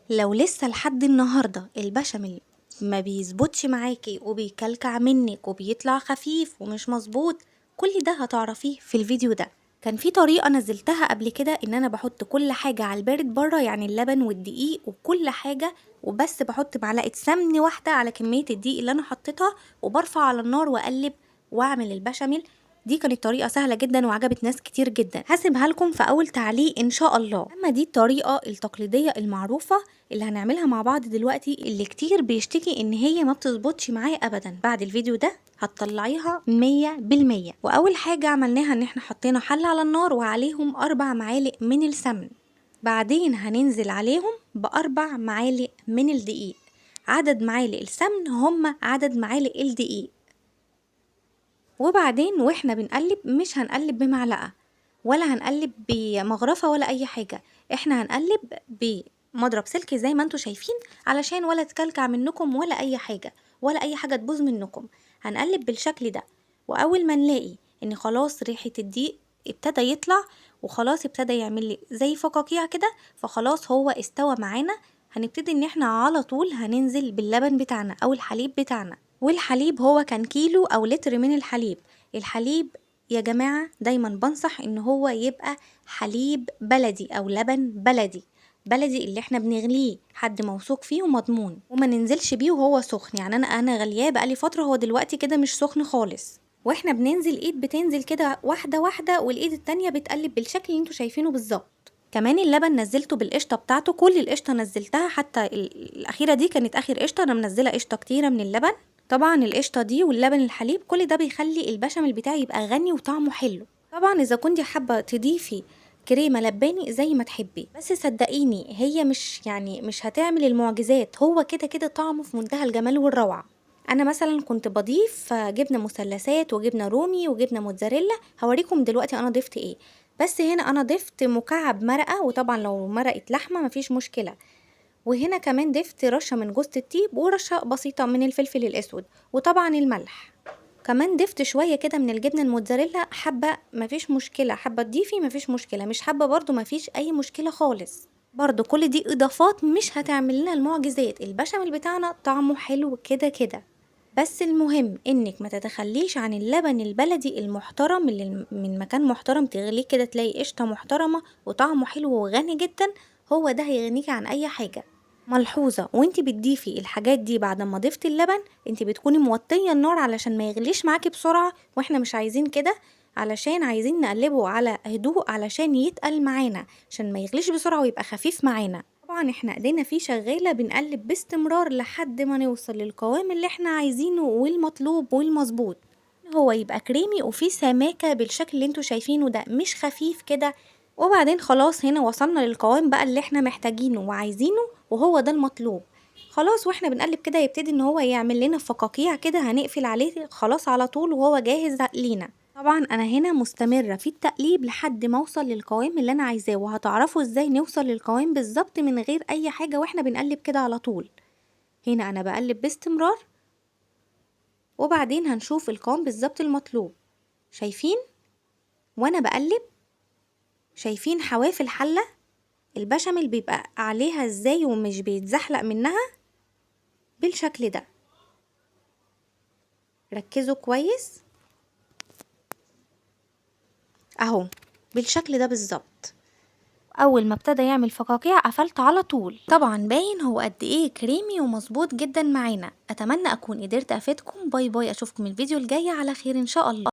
لو لسه لحد النهارده البشاميل ما بيظبطش معاكي وبيكلكع منك وبيطلع خفيف ومش مظبوط، كل ده هتعرفيه في الفيديو ده. كان في طريقة نزلتها قبل كده ان انا بحط كل حاجة على البارد بره، يعني اللبن والدقيق وكل حاجة، وبس بحط معلقة سمن واحدة على كمية الدقيق اللي انا حطيتها، وبرفع على النار واقلب واعمل البشاميل. دي كانت طريقة سهلة جدا وعجبت ناس كتير جدا، هسيبها لكم في اول تعليق ان شاء الله. اما دي الطريقة التقليدية المعروفة اللي هنعملها مع بعض دلوقتي، اللي كتير بيشتكي ان هي ما بتظبطش معاه ابدا، بعد الفيديو ده هتطلعيها 100%. واول حاجة عملناها ان احنا حطينا حلة على النار وعليهم 4 معالق من السمن، بعدين هننزل عليهم ب4 معالق من الدقيق. عدد معالق السمن هم عدد معالق الدقيق. وبعدين واحنا بنقلب مش هنقلب بمعلقة ولا هنقلب بمغرفة ولا اي حاجة، احنا هنقلب بمضرب سلك زي ما انتوا شايفين، علشان ولا تكلكع منكم ولا اي حاجة ولا اي حاجة تبوظ منكم. هنقلب بالشكل ده، واول ما نلاقي ان خلاص ريحة الدقيق ابتدى يطلع وخلاص ابتدى يعمل لي زي فقاقيع كده، فخلاص هو استوى معانا. هنبتدي ان احنا على طول هننزل باللبن بتاعنا او الحليب بتاعنا، والحليب هو كان كيلو او لتر من الحليب. الحليب يا جماعة دايما بنصح ان هو يبقى حليب بلدي او لبن بلدي، بلدي اللي احنا بنغليه حد موثوق فيه ومضمون، وما ننزلش بيه وهو سخن. يعني انا غلياه بقالي فترة، هو دلوقتي كده مش سخن خالص، واحنا بننزل ايد بتنزل كده واحدة واحدة، والايد التانية بتقلب بالشكل اللي انتوا شايفينه بالظبط. كمان اللبن نزلته بالقشطة بتاعته، كل القشطة نزلتها، حتى الأخيرة دي كانت آخر قشطة، أنا منزلة قشطة كتيرة من اللبن. طبعا القشطة دي واللبن الحليب كل ده بيخلي البشاميل بتاعي يبقى غني وطعمه حلو. طبعا إذا كنتي حابة تضيفي كريمة لباني زي ما تحبي، بس صدقيني هي مش هتعمل المعجزات، هو كده كده طعمه في منتهى الجمال والروعة. انا مثلا كنت بضيف جبنه مثلثات وجبنه رومي وجبنه موتزاريلا، هوريكم دلوقتي انا ضفت ايه. بس هنا انا ضفت مكعب مرقه، وطبعا لو مرقه لحمه مفيش مشكله. وهنا كمان ضفت رشه من جوز الطيب ورشه بسيطه من الفلفل الاسود، وطبعا الملح. كمان ضفت شويه كده من الجبنه الموتزاريلا، حبه مفيش مشكله، حبه تضيفي مفيش مشكله، مش حابه برضو مفيش اي مشكله خالص. برضو كل دي اضافات مش هتعمل لنا المعجزات، البشاميل بتاعنا طعمه حلو كده كده. بس المهم انك ما تتخليش عن اللبن البلدي المحترم اللي من مكان محترم، تغليه كده تلاقي قشطة محترمة وطعمه حلو وغني جدا، هو ده هيغنيكي عن اي حاجة. ملحوظة، وانت بتضيفي الحاجات دي بعد ما ضفت اللبن، انت بتكوني موطية النار علشان ما يغليش معاكي بسرعة، واحنا مش عايزين كده، علشان عايزين نقلبه على هدوء علشان يتقل معانا، عشان ما يغليش بسرعة ويبقى خفيف معانا. طبعا احنا ايدينا فيه شغالة، بنقلب باستمرار لحد ما نوصل للقوام اللي احنا عايزينه والمطلوب والمظبوط، هو يبقى كريمي وفيه سماكة بالشكل اللي انتوا شايفينه ده، مش خفيف كده. وبعدين خلاص هنا وصلنا للقوام بقى اللي احنا محتاجينه وعايزينه، وهو ده المطلوب. خلاص واحنا بنقلب كده يبتدي ان هو يعمل لنا فقاقيع كده، هنقفل عليه خلاص على طول وهو جاهز لينا. طبعا انا هنا مستمرة في التقليب لحد ما اوصل للقوام اللي انا عايزاه، وهتعرفوا ازاي نوصل للقوام بالظبط من غير اي حاجة واحنا بنقلب كده على طول. هنا انا بقلب باستمرار، وبعدين هنشوف القوام بالظبط المطلوب. شايفين وانا بقلب؟ شايفين حواف الحلة البشاميل بيبقى عليها ازاي ومش بيتزحلق منها؟ بالشكل ده. ركزوا كويس اهو، بالشكل ده بالظبط. اول ما ابتدى يعمل فقاقيع قفلت على طول. طبعا باين هو قد ايه كريمي ومظبوط جدا معانا. اتمنى اكون قدرت افيدكم. باي باي، اشوفكم الفيديو الجاي على خير ان شاء الله.